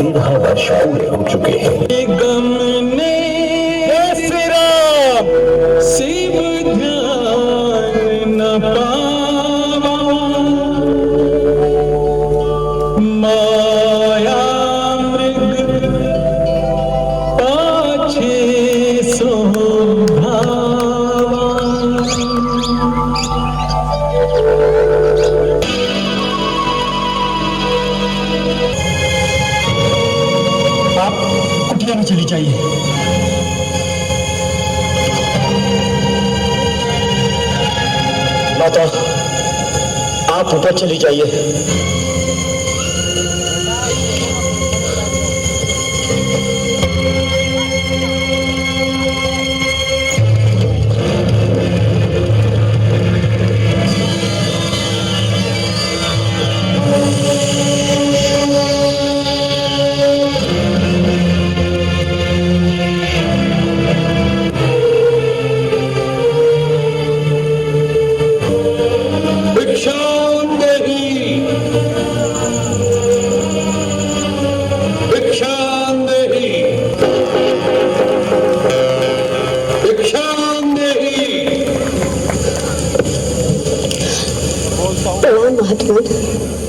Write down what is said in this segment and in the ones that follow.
13 वर्ष पूरे हो चुके हैं। गम ने श्री राम शिव ध्यान न पावा, माया मृग पाछे सो भावा। आप कुटिया में चली जाइए। माता, आप ऊपर चली जाइए।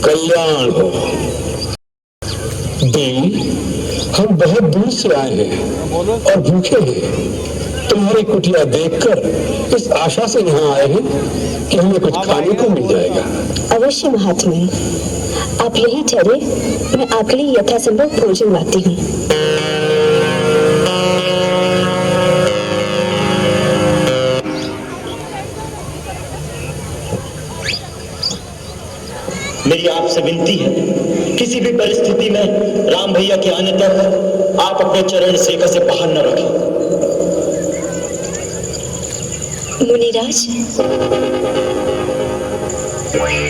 कल्याण हो देवी, हम बहुत दूर से आए हैं और भूखे हैं। तुम्हारी कुटिया देखकर इस आशा से यहाँ आए हैं कि हमें कुछ खाने को मिल जाएगा। अवश्य महात्मा, आप यही ठहरे, मैं आपके लिए यथासंभव भोजन लाती हूँ। मेरी आपसे विनती है, किसी भी परिस्थिति में राम भैया के आने तक आप अपने चरण सेका से बाहर न रखें। मुनिराज,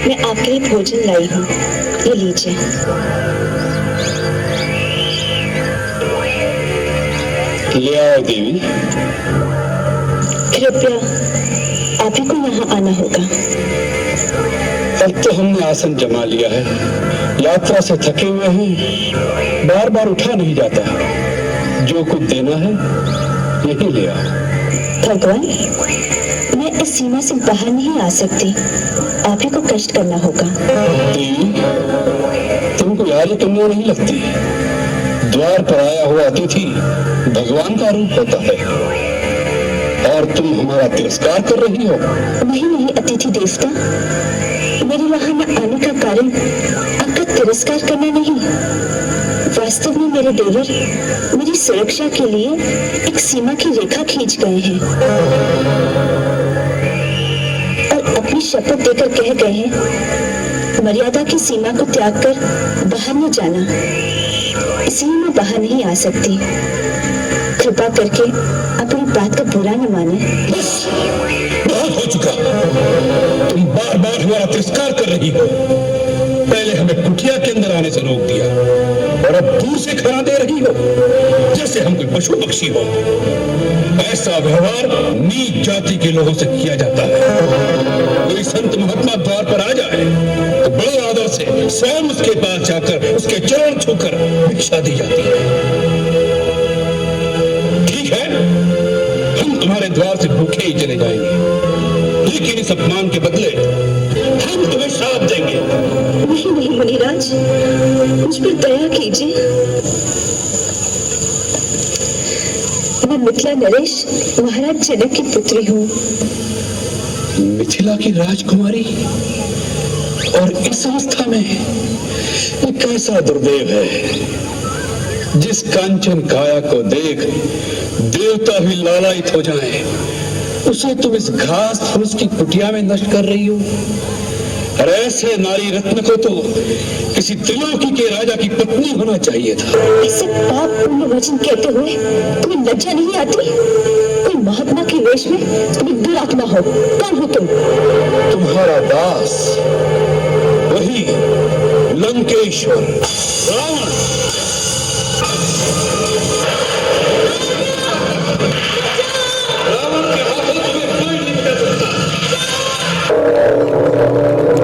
मैं आपके लिए भोजन लाई हूँ, ये लीजिए। ले आओ देवी। कृपया आप ही को यहाँ आना होगा। अब तो हमने आसन जमा लिया है, यात्रा से थके हुए हैं, बार बार उठा नहीं जाता। जो कुछ देना है यही ले आओ। भगवान, मैं इस सीमा से बाहर नहीं आ सकती, आप ही को कष्ट करना होगा। देवी, तुमको यारी कन्या नहीं लगती? द्वार पर आया हुआ अतिथि भगवान का रूप होता है और तुम हमारा तिरस्कार कर रही हो। नहीं अतिथि देवता, मेरे वहां न आने का कारण आपका तिरस्कार करना नहीं। वास्तव में मेरे देवर मेरी सुरक्षा के लिए एक सीमा की रेखा खींच गए हैं और अपनी शपथ देकर कह गए हैं, मर्यादा की सीमा को त्याग कर बाहर न जाना। इसलिए मैं बाहर नहीं आ सकती। कृपा करके अपनी बात का बुरा न माने। बस, बहुत हो चुका। तुम बार बार हमारा तिरस्कार कर रही हो। पहले हमें कुटिया के अंदर आने से रोक दिया और अब दूर से खाना दे रही हो, जैसे हम कोई पशु पक्षी हो। ऐसा व्यवहार नीच जाति के लोगों से किया जाता है। कोई संत महात्मा द्वार पर आ जाए तो बड़े आदर से स्वयं उसके पास जाकर उसके चरण छूकर भिक्षा दी जाती है। तुम्हारे द्वार से भूखे ही चले जाएंगे, लेकिन इस अपमान के बदले हम तुम्हें श्राप देंगे। नहीं मुनिराज, मुझ पर दया कीजिए। मैं मिथिला नरेश महाराज जनक की पुत्री हूँ। मिथिला की राजकुमारी, और इस अवस्था में ये कैसा दुर्दैव है जिस कांचन काया को देख देवता भी लालायित हो जाए, उसे तुम इस घास फूस की कुटिया में नष्ट कर रही हो। और ऐसे नारी रत्न को तो किसी त्रिलोकी के राजा की पत्नी होना चाहिए था। इसे पाप पुण्य वचन कहते हुए तुम्हें लज्जा नहीं आती? कोई महात्मा के वेश में तुम एक दुरात्मा हो। कौन हो तुम? तुम्हारा दास, वही लंकेश्वर रावण।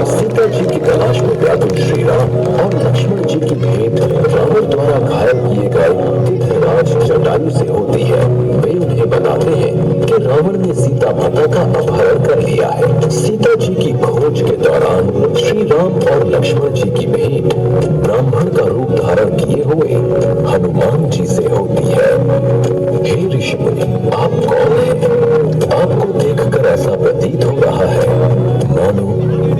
सीता जी की तलाश में व्याकुल श्री राम और लक्ष्मण जी की भेंट रावण द्वारा से होती है वे उन्हें बताते हैं कि रावण ने सीता माता का अपहरण कर लिया है। सीता जी की खोज के दौरान श्री राम और लक्ष्मण जी की भेंट ब्राह्मण का रूप धारण किए हुए हनुमान जी से होती है। हे ऋषि मुनि, आप कौन हैं? आपको देखकर ऐसा प्रतीत हो रहा है मानो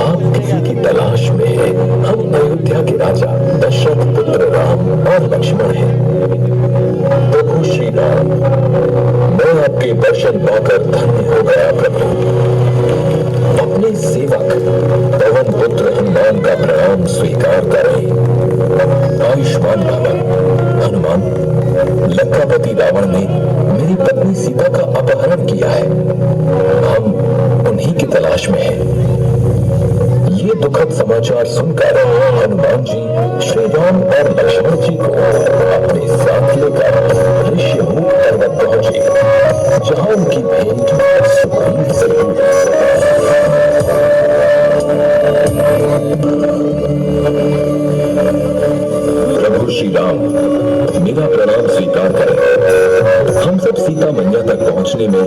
आप किसी की तलाश में हैं। हम अयोध्या के राजा दशरथ पुत्र राम और लक्ष्मण हैं। प्रभु श्री राम, मैं आपके दर्शन पाकर धन्य हो गया प्रभु। अपने सेवक पवन पुत्र हनुमान का प्रणाम स्वीकार करें। आयुष्मान भव। हनुमान, लंकापति रावण ने मेरी पत्नी सीता का अपहरण किया है। हम उन्हीं की तलाश में हैं। ये दुखद समाचार सुनकर हनुमान जी श्री राम और लक्ष्मण जी को अपने साथ लेकर ऋषिमूल पर्वत पहुंचे, जहां उनकी भेंट सुग्रीव से हुई। प्रभु श्री राम, मेरा प्रणाम स्वीकार करें। हम सब सीता मैया तक पहुंचने में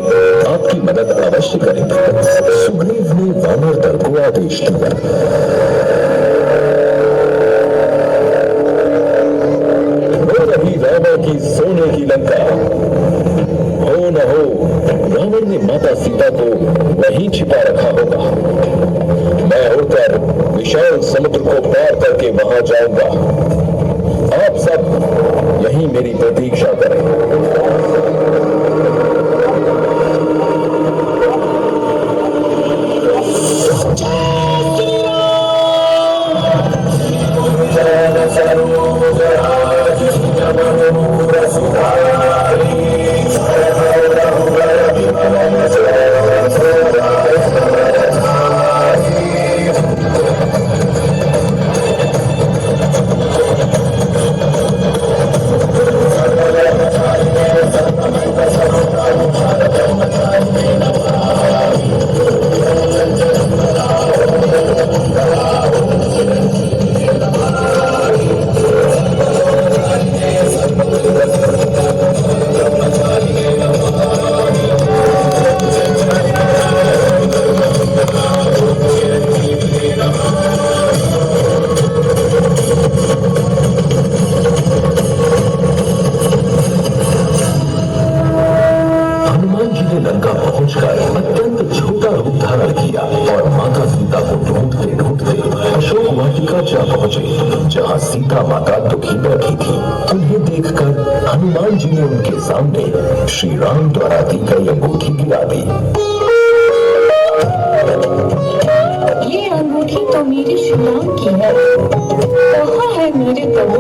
आपकी मदद अवश्य करेंगे। सुग्रीव ने वानर दल को आदेश दिया। वो रही रावण की सोने की लंका। हो न हो रावण ने माता सीता को वहीं छिपा रखा होगा। मैं उड़कर विशाल समुद्र को पार करके वहां जाऊंगा। आप सब यहीं मेरी प्रतीक्षा करें। जहां सीता माता दुखी बैठी थी। उन्हें देखकर हनुमान जी ने उनके सामने श्री राम द्वारा दी गई अंगूठी गिरा दी। ये अंगूठी तो मेरे श्री राम की है। कहाँ है मेरे प्रभु?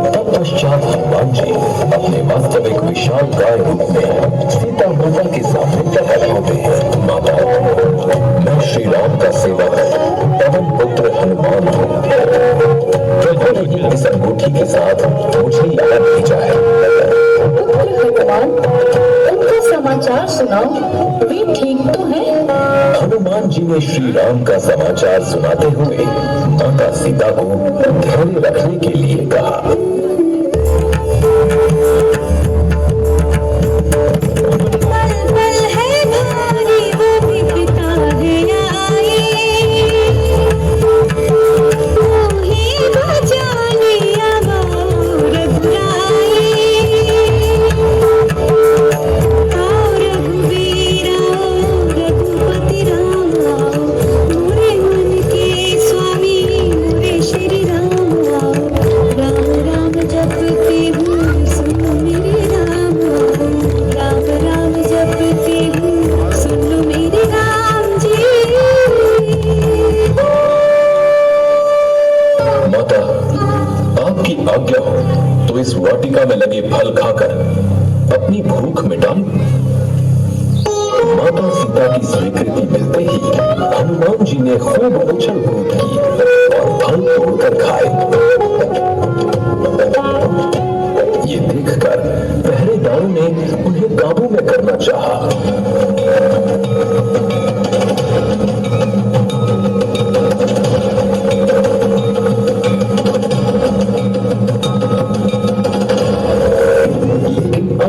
तत्पश्चात हनुमान जी अपने वास्तविक विशाल काय रूप में सीता माता के सामने प्रकट होते हैं। माता, मैं श्री राम का सेवक पवन पुत्र हनुमान हूँ। प्रभु ने इस अंगूठी के साथ मुझे यहाँ भेजा है। पुत्र हनुमान, उनका समाचार सुनाओ, वे ठीक तो हैं? हनुमान जी ने श्री राम का समाचार सुनाते हुए माता सीता को धैर्य रखने के लिए कहा। आज्ञा हो तो इस वाटिका में लगे फल खाकर अपनी भूख मिटा लूं। माता सीता की स्वीकृति मिलते ही हनुमान जी ने खूब उछल कूद की और फल तोड़कर खाए। ये देखकर पहरेदारों ने उन्हें काबू में करना चाहा।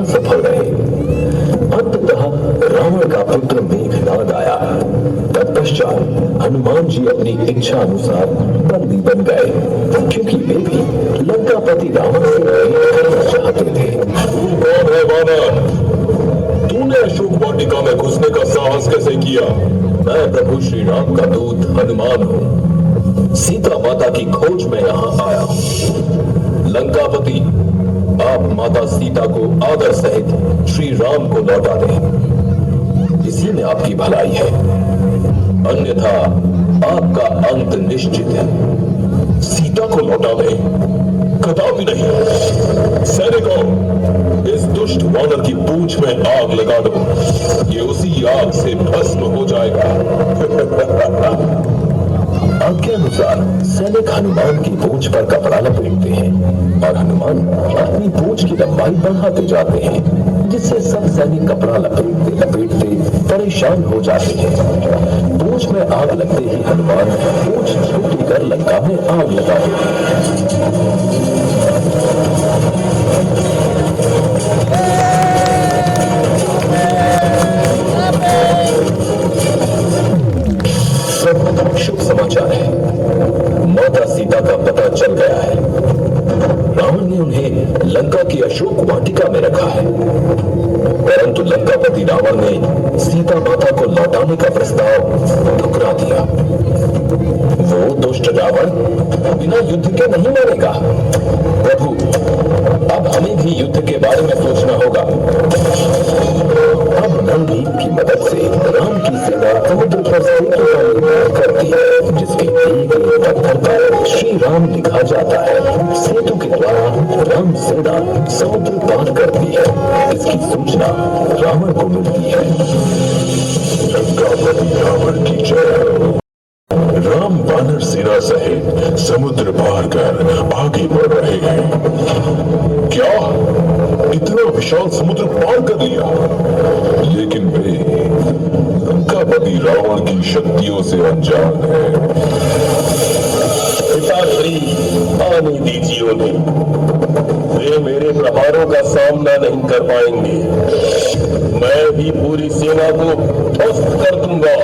असफल रहे। अंततः रावण का पुत्र मेघनाद आया। तत्पश्चात हनुमान जी अपनी इच्छा अनुसार बंदी बन गए, क्योंकि वे भी लंकापति रावण से भेंट करना चाहते थे। कौन है वानर? तूने अशोक वाटिका में घुसने का साहस कैसे किया? मैं प्रभु श्री राम का दूत हनुमान हूँ। सीता माता की खोज में यहाँ आया। लंकापति, आप माता सीता को आदर सहित श्री राम को लौटा दें, इसी में आपकी भलाई है, अन्यथा आपका अंत निश्चित है। सीता को लौटा दे? कदापि नहीं। सैनिकों, इस दुष्ट वानर की पूंछ में आग लगा दो, ये उसी आग से भस्म हो जाएगा। आज्ञा अनुसार सैनिक हनुमान की पूंछ पर कपड़ा लपेटते हैं और हनुमान अपनी पूंछ की लंबाई बढ़ाते जाते हैं, जिससे सब सैनिक कपड़ा लपेटते लपेटते परेशान हो जाते हैं। पूंछ में आग लगते ही हनुमान पूंछ छोटी कर लंका में आग लगा देते हैं। शुभ समाचार है, माता सीता का पता चल गया है। रावण ने उन्हें लंका की अशोक वाटिका में रखा है, परंतु लंकापति रावण ने सीता माता को लौटाने का प्रस्ताव ठुकरा दिया। वो दुष्ट रावण बिना युद्ध के नहीं मरेगा। प्रभु, अब हमें भी युद्ध के बारे में सोचना होगा। अब रणदीप की मदद से राम की सेना समुद्र पर सेतु का निर्माण करती है, जिसके एक एक पत्थर पर श्री राम लिखा जाता है। सेतु के द्वारा राम सेना समुद्र पार करती है। इसकी सूचना रावण को मिलती है। लंकापति रावण की जय। राम वानर सेना सहित समुद्र पार कर आगे बढ़ रहे हैं। क्या इतना विशाल समुद्र पार कर लिया? लेकिन वे लंकापति रावण की शक्तियों से अनजान है। पिताश्री, आने दीजिए उन्हें। वे मेरे प्रहारों का सामना नहीं कर पाएंगे। मैं भी पूरी सेना को ध्वस्त कर दूंगा।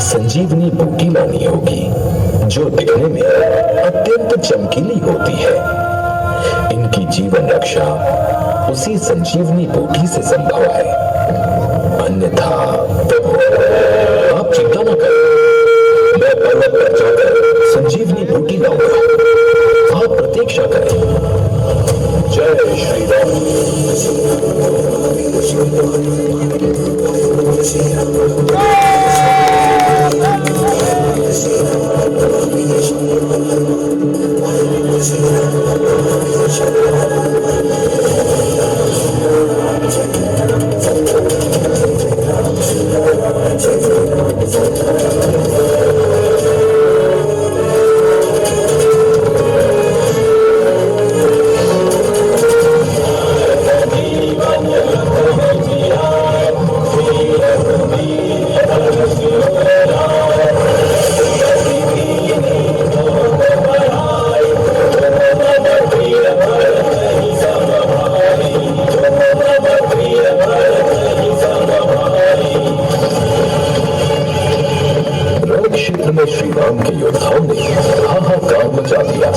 संजीवनी बूटी लानी होगी, जो दिखने में अत्यंत चमकीली होती है। इनकी जीवन रक्षा उसी संजीवनी बूटी से संभव है, अन्यथा आप चिंता न करें, मैं पर्वत पर जाकर संजीवनी बूटी लाऊंगा। आप प्रतीक्षा करें। जय श्री राम। ने हाहाकार मचा दिया,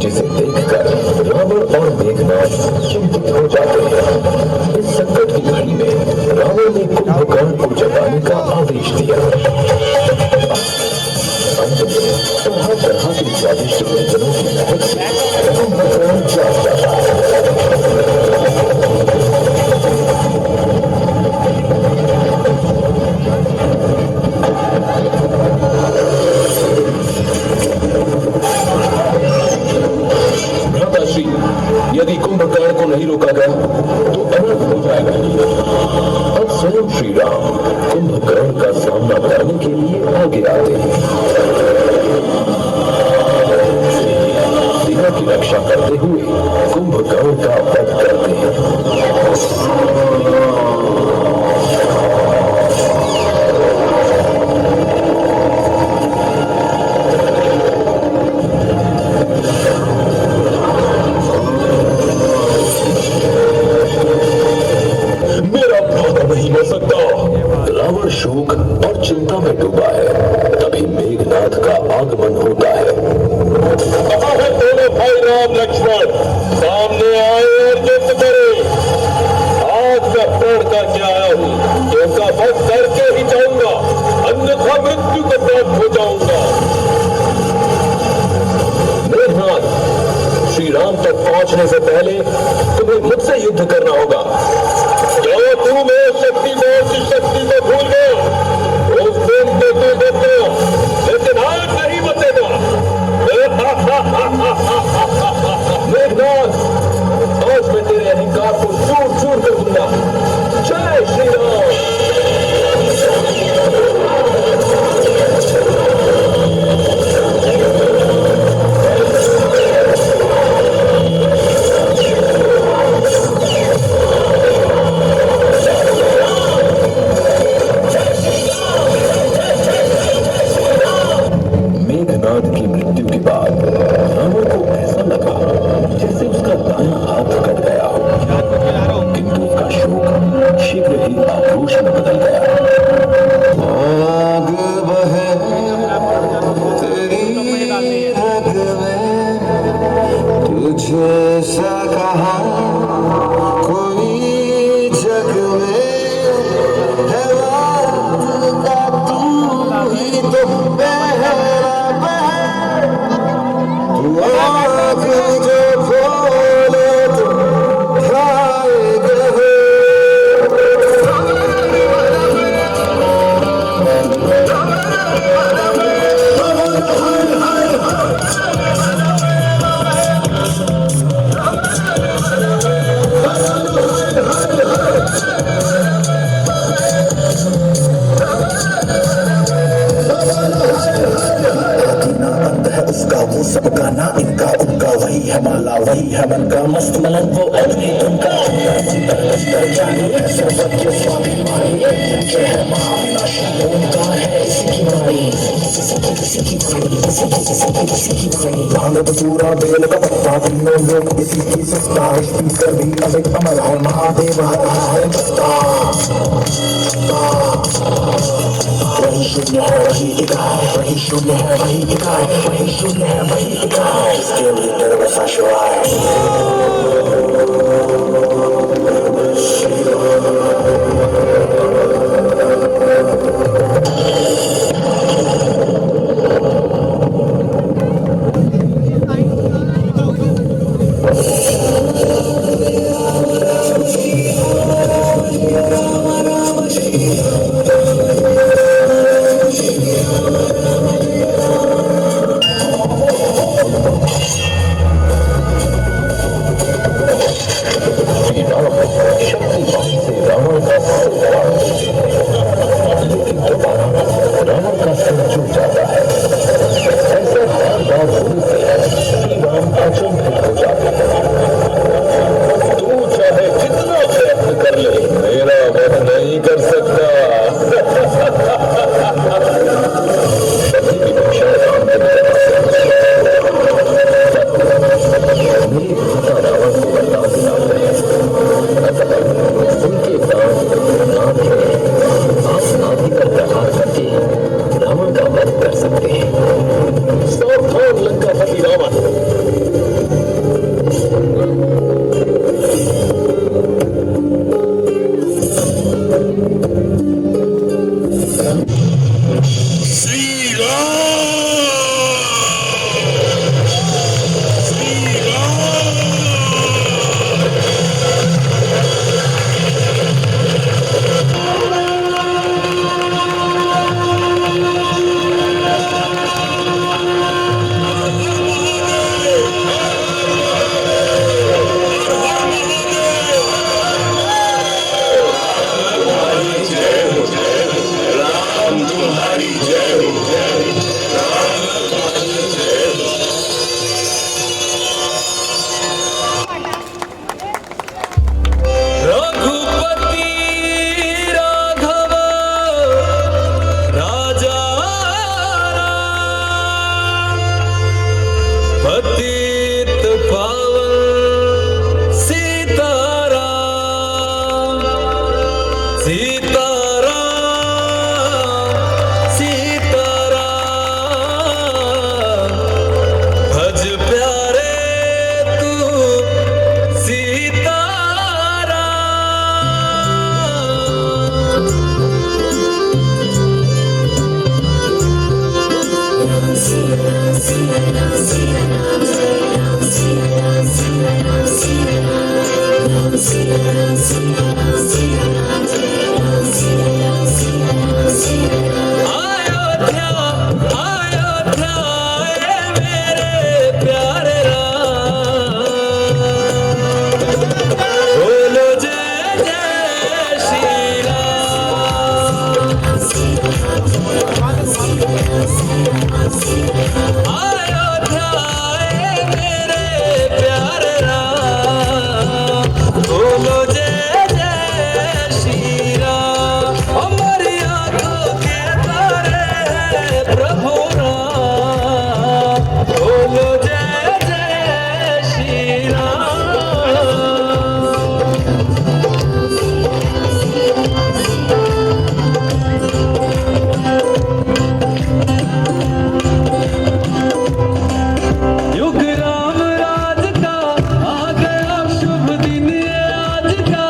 जिसे देखकर रावण और मेघनाद चिंतित हो जाते हैं। इस संकट की घड़ी में रावण ने कुंभकर्ण को जगाने का आदेश दिया। अंत में तरह तरह के स्वादिष्ट व्यंजनों की महक से कुंभकर्ण जाग जाता है। यदि कुंभकर्ण को नहीं रोका गया तो अनर्थ हो जाएगा। अब स्वयं श्री राम कुंभकर्ण का सामना करने के लिए आगे आते हैं। सीता की रक्षा करते हुए कुंभकर्ण का वध करते हैं। रावण शोक और चिंता में डूबा है। तभी मेघनाद का आगमन होता है। कहाँ है दोनों भाई राम लक्ष्मण? सामने आए और युद्ध करें। आज मैं प्रण करके आया हूँ कि उनका वध करके ही जाऊंगा, अन्यथा मृत्यु को प्राप्त हो जाऊंगा। मेघनाद, श्री राम तक पहुंचने से पहले तुम्हें मुझसे युद्ध करना होगा। क्या तू मेरे शक्ति की शक्ति को भूल गए? उस दिन तो तू बचेगा, लेकिन आज नहीं बचेगा। मेघनाद, आज मैं तेरे अहंकार को चूर चूर कर दूंगा। जय श्री राम। मेघनाद की मृत्यु के बाद रावण को ऐसा लगा जैसे उसका दायां हाथ कट गया हो, किंतु उसका शोक शीघ्र ही आक्रोश में बदल गया। आग बहे तेरी रग में, तुझे सा कहा कोई जग में है, बात का तू ही तो पहला बहन। तू आँख जो खोले तो ख्याल गए। उसका वो सबका ना इनका उनका, वही है माला वही है मन का मस्त मलन, वो अग्नि तुमका जाने ऐसा सत्य स्वाभिमानी है महाविनाशी, उनका है इसी की वाणी, भांग बसूरा बेल का पत्ता तीनों लोग इसी की सस्ता, स्पीकर भी अमित अमर है, महादेव रहा है बस्ता। वही शून्य है वही इकाई, वही शून्य है वही इकाई, वही शून्य है वही इकाई, इसके भीतर बसा शिवाय। पतित पावन सीताराम सीताराम सीताराम भज प्यारे तू अयोध्या अयोध्या मेरे प्यारे राम बोलो जय जय श्री राम अयोध्या मेरे प्यारे राम बोलो जय जय श्री राम हमारी आंखों के तारे हैं प्रभु राम बोलो जय जय श्री राम युग राम राज का आ गया शुभ दिन ये आज का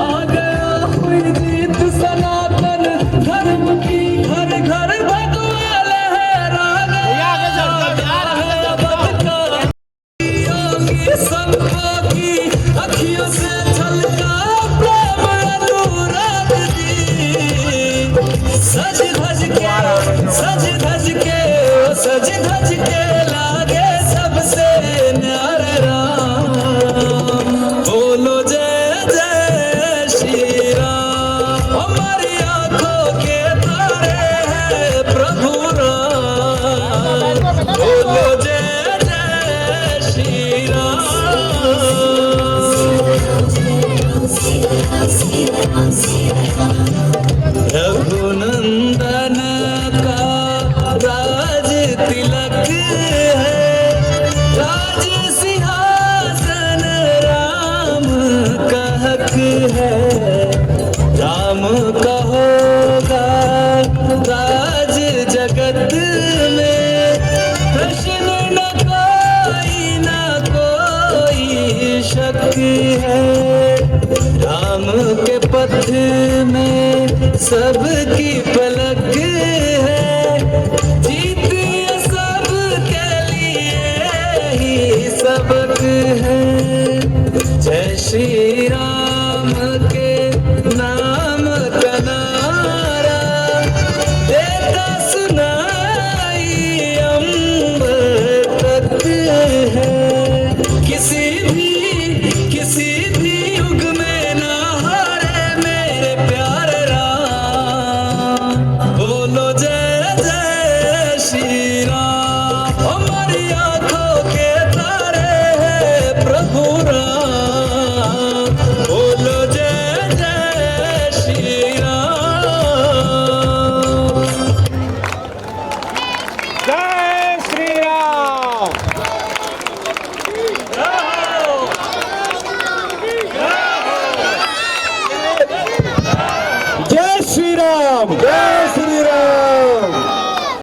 आ गया हुई जीत सनातन धर्म की घर घर भगवा लहरा गया है बदका योगी संतों की अखियों से छलका प्रेम अनुराग जी सज धज के लागे सबसे न्यारे राम बोलो जय जय श्री राम हमारी आंखों के तारे हैं प्रभु राम बोलो जय जय श्री राम रघुनंदन का राज तिलक है राज सिंहासन राम का हक है राम का होगा राज जगत में प्रश्न न कोई शक है राम के पथ में सबकी पलक है जीत ये सब के लिए ही सबक है जय श्री राम के नाम का नारा देता सुनाई अंबर तक है किसी भी युग में ना हारे मेरे प्यारे राम बोलो जय जय श्री राम हमारी आंखों के तारे हैं प्रभु राम बोलो जय जय श्री राम जय श्री राम जय श्री राम जय